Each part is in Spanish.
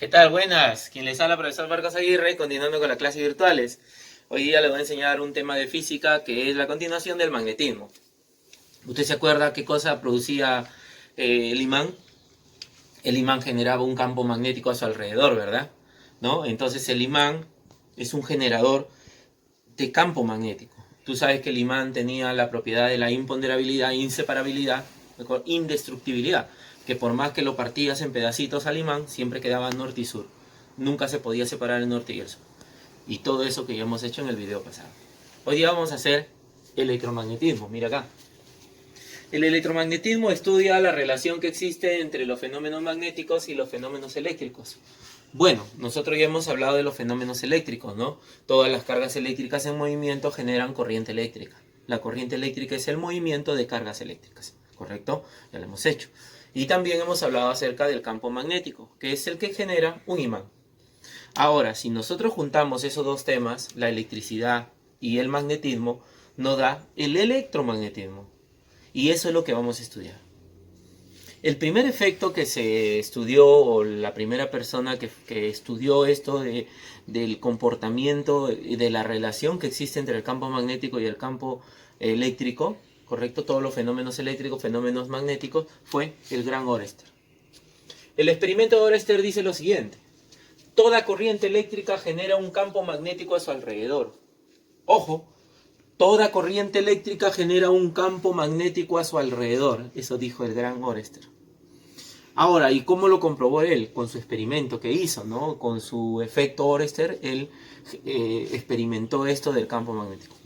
¿Qué tal? Buenas. Quien les habla, profesor Marcos Aguirre, continuando con las clases virtuales. Hoy día les voy a enseñar un tema de física que es la continuación del magnetismo. ¿Usted se acuerda qué cosa producía el imán? El imán generaba un campo magnético a su alrededor, ¿verdad? ¿No? Entonces el imán es un generador de campo magnético. Tú sabes que el imán tenía la propiedad de la imponderabilidad, inseparabilidad, mejor, indestructibilidad, que por más que lo partías en pedacitos al imán, siempre quedaba norte y sur. Nunca se podía separar el norte y el sur. Y todo eso que ya hemos hecho en el video pasado. Hoy día vamos a hacer electromagnetismo. Mira acá. El electromagnetismo estudia la relación que existe entre los fenómenos magnéticos y los fenómenos eléctricos. Bueno, nosotros ya hemos hablado de los fenómenos eléctricos, ¿no? Todas las cargas eléctricas en movimiento generan corriente eléctrica. La corriente eléctrica es el movimiento de cargas eléctricas, ¿correcto? Ya lo hemos hecho. Y también hemos hablado acerca del campo magnético, que es el que genera un imán. Ahora, si nosotros juntamos esos dos temas, la electricidad y el magnetismo, nos da el electromagnetismo. Y eso es lo que vamos a estudiar. El primer efecto que se estudió, o la primera persona que estudió esto del comportamiento y de la relación que existe entre el campo magnético y el campo eléctrico, correcto, todos los fenómenos eléctricos, fenómenos magnéticos, fue el gran Orested. El experimento de Orested dice lo siguiente: toda corriente eléctrica genera un campo magnético a su alrededor. Ojo, toda corriente eléctrica genera un campo magnético a su alrededor. Eso dijo el gran Orested. Ahora, ¿y cómo lo comprobó él? Con su experimento que hizo, ¿no? Con su efecto Orested, él experimentó esto del campo magnético.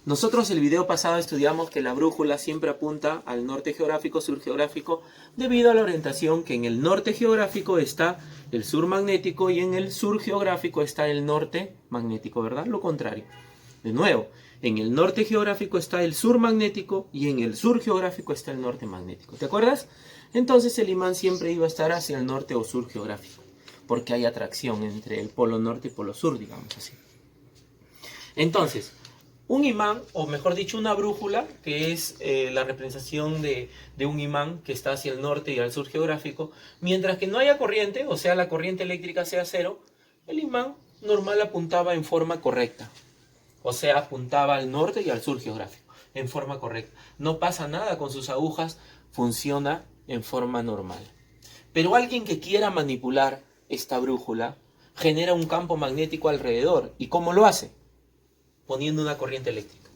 Nosotros el video pasado estudiamos que la brújula siempre apunta al norte geográfico, sur geográfico, debido a la orientación que en el norte geográfico está el sur magnético y en el sur geográfico está el norte magnético, ¿verdad? Lo contrario. De nuevo, en el norte geográfico está el sur magnético y en el sur geográfico está el norte magnético. ¿Te acuerdas? Entonces el imán siempre iba a estar hacia el norte o sur geográfico, porque hay atracción entre el polo norte y polo sur, digamos así. Entonces, un imán, o mejor dicho, una brújula, que es la representación de un imán que está hacia el norte y al sur geográfico, mientras que no haya corriente, o sea, la corriente eléctrica sea cero, el imán normal apuntaba en forma correcta. O sea, apuntaba al norte y al sur geográfico, en forma correcta. No pasa nada con sus agujas, funciona en forma normal. Pero alguien que quiera manipular esta brújula genera un campo magnético alrededor. ¿Y cómo lo hace? Poniendo una corriente eléctrica.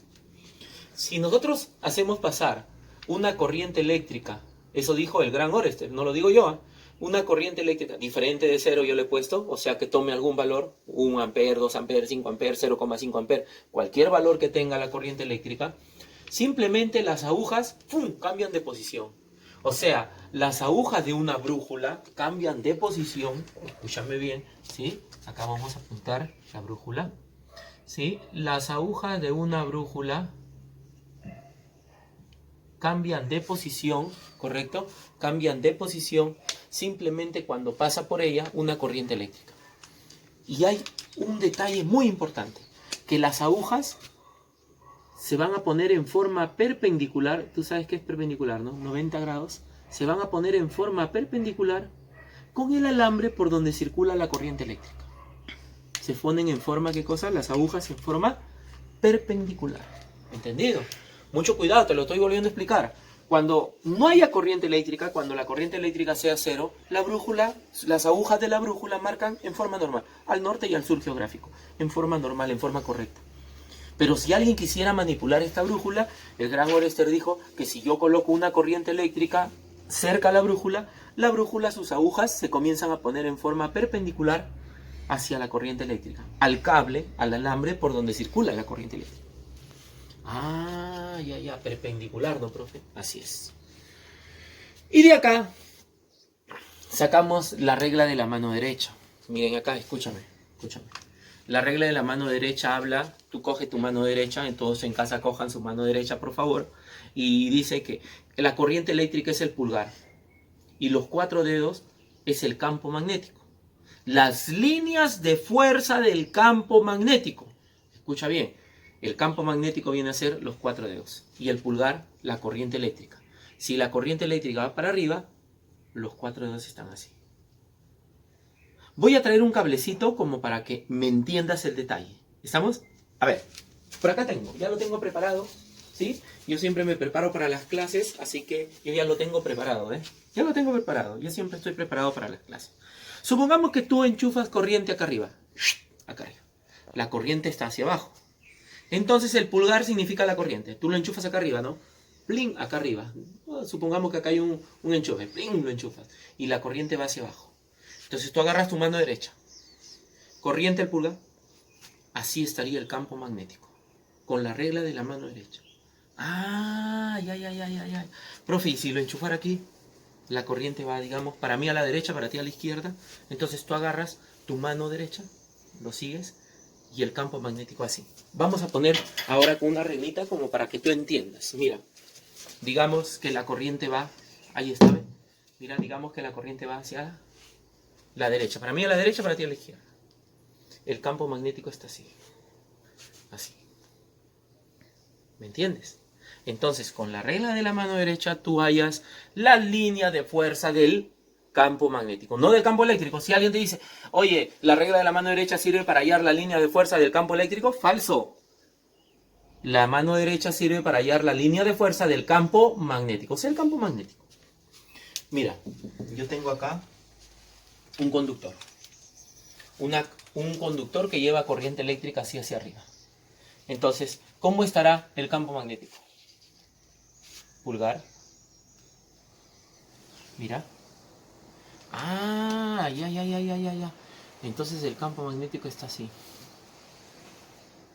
Si nosotros hacemos pasar una corriente eléctrica, eso dijo el gran Orested, no lo digo yo, una corriente eléctrica diferente de cero yo le he puesto, o sea que tome algún valor, 1 ampere, 2 amperes, 5 amperes, 0,5 amperes, cualquier valor que tenga la corriente eléctrica, simplemente las agujas ¡pum!, cambian de posición. O sea, las agujas de una brújula cambian de posición, escúchame bien, ¿sí? Acá vamos a apuntar la brújula, ¿sí? Las agujas de una brújula cambian de posición, ¿correcto? Cambian de posición simplemente cuando pasa por ella una corriente eléctrica. Y hay un detalle muy importante, que las agujas se van a poner en forma perpendicular. Tú sabes qué es perpendicular, ¿no? 90 grados. Se van a poner en forma perpendicular con el alambre por donde circula la corriente eléctrica. Se ponen en forma, ¿qué cosa? Las agujas en forma perpendicular. ¿Entendido? Mucho cuidado, te lo estoy volviendo a explicar. Cuando no haya corriente eléctrica, cuando la corriente eléctrica sea cero, la brújula, las agujas de la brújula marcan en forma normal, al norte y al sur geográfico, en forma normal, en forma correcta. Pero si alguien quisiera manipular esta brújula, el gran Orested dijo que si yo coloco una corriente eléctrica cerca a la brújula, sus agujas se comienzan a poner en forma perpendicular hacia la corriente eléctrica, al cable, al alambre por donde circula la corriente eléctrica. Ah, ya, perpendicular, ¿no, profe? Así es. Y de acá sacamos la regla de la mano derecha. Miren acá, escúchame. La regla de la mano derecha habla, tú coges tu mano derecha, todos en casa cojan su mano derecha, por favor, y dice que la corriente eléctrica es el pulgar y los 4 dedos es el campo magnético. Las líneas de fuerza del campo magnético. Escucha bien, el campo magnético viene a ser los 4 dedos y el pulgar la corriente eléctrica. Si la corriente eléctrica va para arriba, los 4 dedos están así. Voy a traer un cablecito como para que me entiendas el detalle. ¿Estamos? A ver, por acá tengo, ya lo tengo preparado, ¿sí? Yo siempre me preparo para las clases, así que yo ya lo tengo preparado, ¿eh? Ya lo tengo preparado, yo siempre estoy preparado para las clases. Supongamos que tú enchufas corriente acá arriba. Acá arriba. La corriente está hacia abajo. Entonces el pulgar significa la corriente. Tú lo enchufas acá arriba, ¿no? Plin, acá arriba. Supongamos que acá hay un enchufe. Plin, lo enchufas. Y la corriente va hacia abajo. Entonces tú agarras tu mano derecha. Corriente al pulgar. Así estaría el campo magnético. Con la regla de la mano derecha. Ah, ya. Profe, ¿y si lo enchufara aquí? La corriente va, digamos, para mí a la derecha, para ti a la izquierda. Entonces tú agarras tu mano derecha, lo sigues, y el campo magnético así. Vamos a poner ahora con una reglita como para que tú entiendas. Mira, digamos que la corriente va, ahí está, ¿ves? Mira, digamos que la corriente va hacia la derecha. Para mí a la derecha, para ti a la izquierda. El campo magnético está así. Así. ¿Me entiendes? Entonces, con la regla de la mano derecha, tú hallas la línea de fuerza del campo magnético, no del campo eléctrico. Si alguien te dice, oye, la regla de la mano derecha sirve para hallar la línea de fuerza del campo eléctrico, falso. La mano derecha sirve para hallar la línea de fuerza del campo magnético, o sea, el campo magnético. Mira, yo tengo acá un conductor. Un conductor que lleva corriente eléctrica así hacia arriba. Entonces, ¿cómo estará el campo magnético? Pulgar. Mira. Ah, ya. Entonces el campo magnético está así.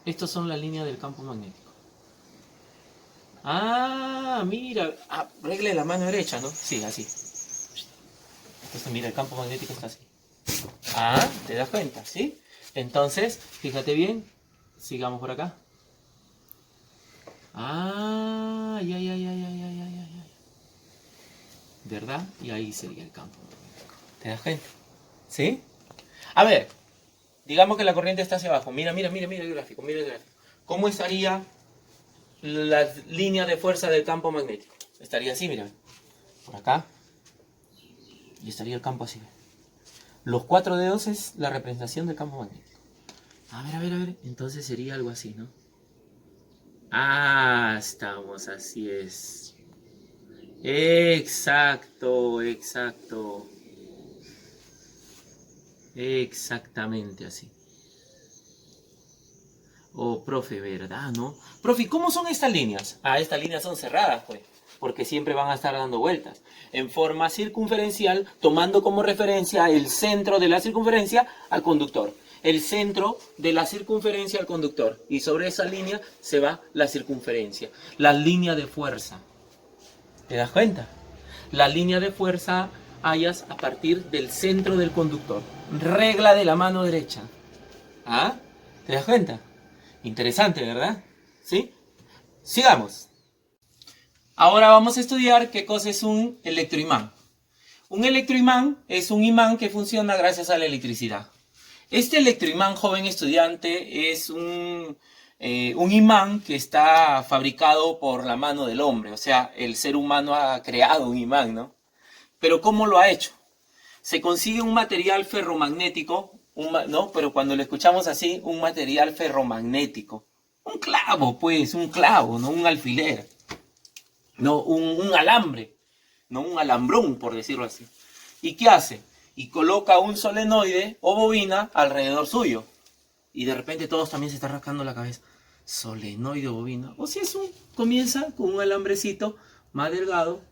Estos son las líneas del campo magnético. Ah, mira. Ah, regle la mano derecha, ¿no? Sí, así. Entonces mira, el campo magnético está así. Ah, ¿te das cuenta? ¿Sí? Entonces, fíjate bien. Sigamos por acá. Ah, ya. ¿Verdad? Y ahí sería el campo magnético. ¿Te das cuenta? ¿Sí? A ver, digamos que la corriente está hacia abajo. Mira el gráfico, mira el gráfico. ¿Cómo estaría la línea de fuerza del campo magnético? Estaría así, mira. Por acá. Y estaría el campo así. Los 4 dedos es la representación del campo magnético. A ver. Entonces sería algo así, ¿no? Ah, estamos, así es. Exacto. Exactamente así. Oh, profe, ¿verdad, no? Profe, ¿cómo son estas líneas? Ah, estas líneas son cerradas, pues, porque siempre van a estar dando vueltas. En forma circunferencial, tomando como referencia el centro de la circunferencia al conductor. El centro de la circunferencia al conductor. Y sobre esa línea se va la circunferencia. La línea de fuerza. ¿Te das cuenta? La línea de fuerza hallas a partir del centro del conductor. Regla de la mano derecha. ¿Ah? ¿Te das cuenta? Interesante, ¿verdad? ¿Sí? Sigamos. Ahora vamos a estudiar qué cosa es un electroimán. Un electroimán es un imán que funciona gracias a la electricidad. Este electroimán, joven estudiante, es un imán que está fabricado por la mano del hombre. O sea, el ser humano ha creado un imán, ¿no? Pero ¿cómo lo ha hecho? Se consigue un material ferromagnético, ¿no? Pero cuando lo escuchamos así, un material ferromagnético. Un clavo, pues, un clavo, no un alfiler. No, un alambre, no un alambrón, por decirlo así. ¿Y qué hace? Y coloca un solenoide o bobina alrededor suyo. Y de repente todos también se están rascando la cabeza. Solenoide o bobina. O si comienza con un alambrecito más delgado,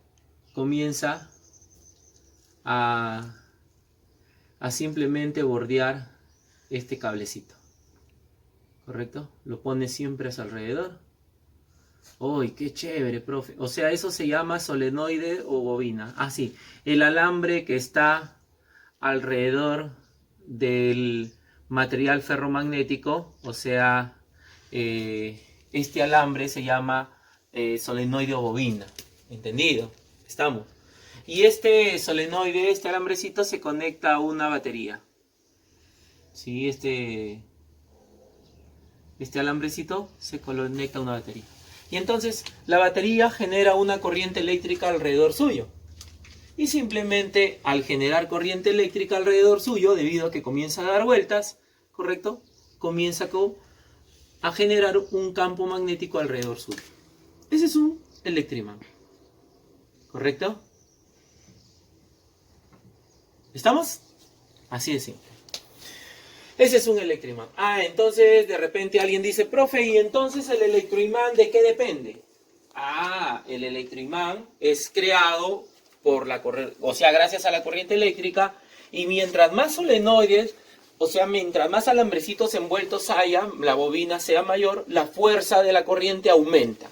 comienza a simplemente bordear este cablecito. ¿Correcto? Lo pone siempre a su alrededor. ¡Uy, qué chévere, profe! O sea, eso se llama solenoide o bobina. Ah, sí. El alambre que está alrededor del material ferromagnético, o sea, este alambre se llama solenoide o bobina. ¿Entendido? Estamos. Y este solenoide, este alambrecito, se conecta a una batería. ¿Sí? Este alambrecito se conecta a una batería. Y entonces la batería genera una corriente eléctrica alrededor suyo. y simplemente al generar corriente eléctrica alrededor suyo, debido a que comienza a dar vueltas, ¿correcto? Comienza a generar un campo magnético alrededor suyo. Ese es un electroimán, ¿correcto? ¿Estamos? Así de simple. Ese es un electroimán. Entonces de repente alguien dice, profe, ¿y entonces el electroimán de qué depende? El electroimán es creado por gracias a la corriente eléctrica, y mientras más solenoides, o sea, mientras más alambrecitos envueltos haya, la bobina sea mayor, la fuerza de la corriente aumenta.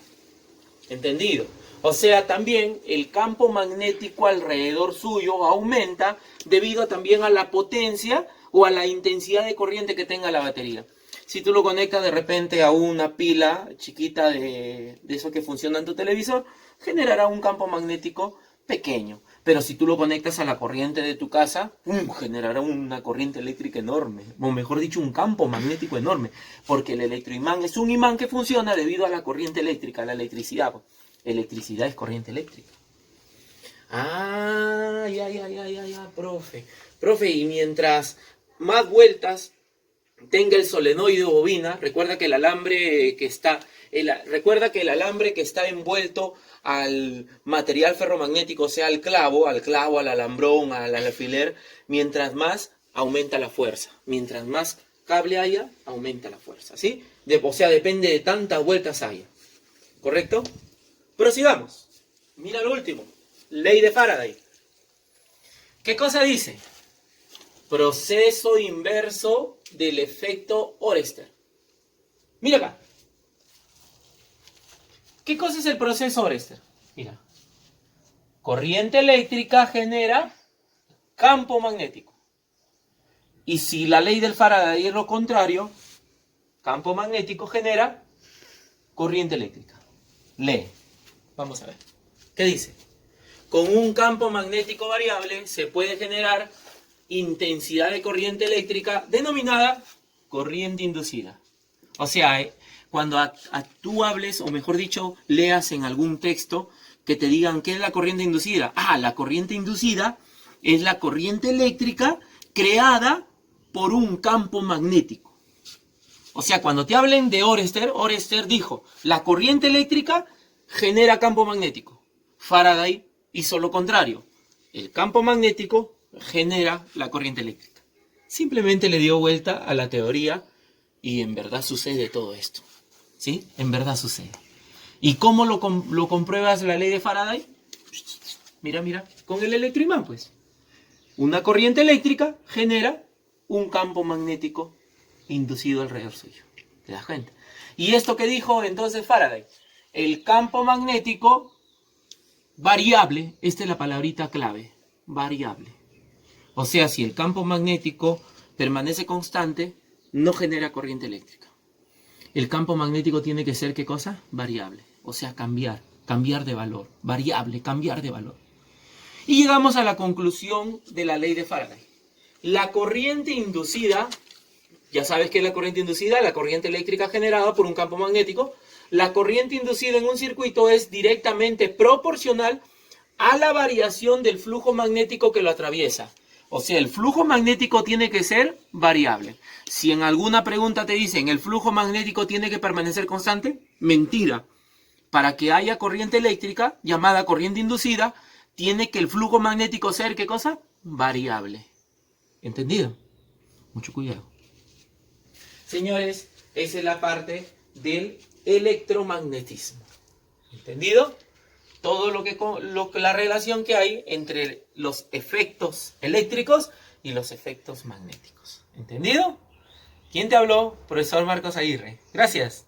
¿Entendido? O sea, también el campo magnético alrededor suyo aumenta debido también a la potencia o a la intensidad de corriente que tenga la batería. Si tú lo conectas de repente a una pila chiquita de eso que funciona en tu televisor, generará un campo magnético pequeño. Pero si tú lo conectas a la corriente de tu casa, generará una corriente eléctrica enorme. O mejor dicho, un campo magnético enorme. Porque el electroimán es un imán que funciona debido a la corriente eléctrica, a la electricidad. Electricidad es corriente eléctrica. Profe. Profe, y mientras más vueltas tenga el solenoide o bobina, recuerda que el alambre que está envuelto al material ferromagnético, o sea, al clavo, al alambrón, al alfiler, mientras más aumenta la fuerza. Mientras más cable haya, aumenta la fuerza, ¿sí? O sea, depende de tantas vueltas haya. ¿Correcto? Prosigamos. Mira lo último. Ley de Faraday. ¿Qué cosa dice? Proceso inverso del efecto Oerster. Mira acá. ¿Qué cosa es el proceso Oerster? Mira. Corriente eléctrica genera campo magnético. Y si la ley del Faraday es lo contrario, campo magnético genera corriente eléctrica. Lee. Vamos a ver. ¿Qué dice? Con un campo magnético variable se puede generar intensidad de corriente eléctrica denominada corriente inducida. O sea, cuando tú hables, o mejor dicho, leas en algún texto que te digan ¿qué es la corriente inducida? La corriente inducida es la corriente eléctrica creada por un campo magnético. O sea, cuando te hablen de Oerster dijo, la corriente eléctrica genera campo magnético. Faraday hizo lo contrario. El campo magnético genera la corriente eléctrica. Simplemente le dio vuelta a la teoría y en verdad sucede todo esto. ¿Sí? En verdad sucede. ¿Y cómo lo compruebas la ley de Faraday? Mira, con el electroimán, pues. Una corriente eléctrica genera un campo magnético inducido alrededor suyo. ¿Te das cuenta? ¿Y esto que dijo entonces Faraday? El campo magnético variable, esta es la palabrita clave, variable. O sea, si el campo magnético permanece constante, no genera corriente eléctrica. El campo magnético tiene que ser, ¿qué cosa? Variable. O sea, cambiar de valor. Variable, cambiar de valor. Y llegamos a la conclusión de la ley de Faraday. La corriente inducida, ya sabes qué es la corriente inducida, la corriente eléctrica generada por un campo magnético. La corriente inducida en un circuito es directamente proporcional a la variación del flujo magnético que lo atraviesa. O sea, el flujo magnético tiene que ser variable. Si en alguna pregunta te dicen, ¿el flujo magnético tiene que permanecer constante? Mentira. Para que haya corriente eléctrica, llamada corriente inducida, tiene que el flujo magnético ser, ¿qué cosa? Variable. ¿Entendido? Mucho cuidado. Señores, esa es la parte del electromagnetismo. ¿Entendido? Todo la relación que hay entre los efectos eléctricos y los efectos magnéticos. ¿Entendido? ¿Quién te habló? Profesor Marcos Aguirre. Gracias.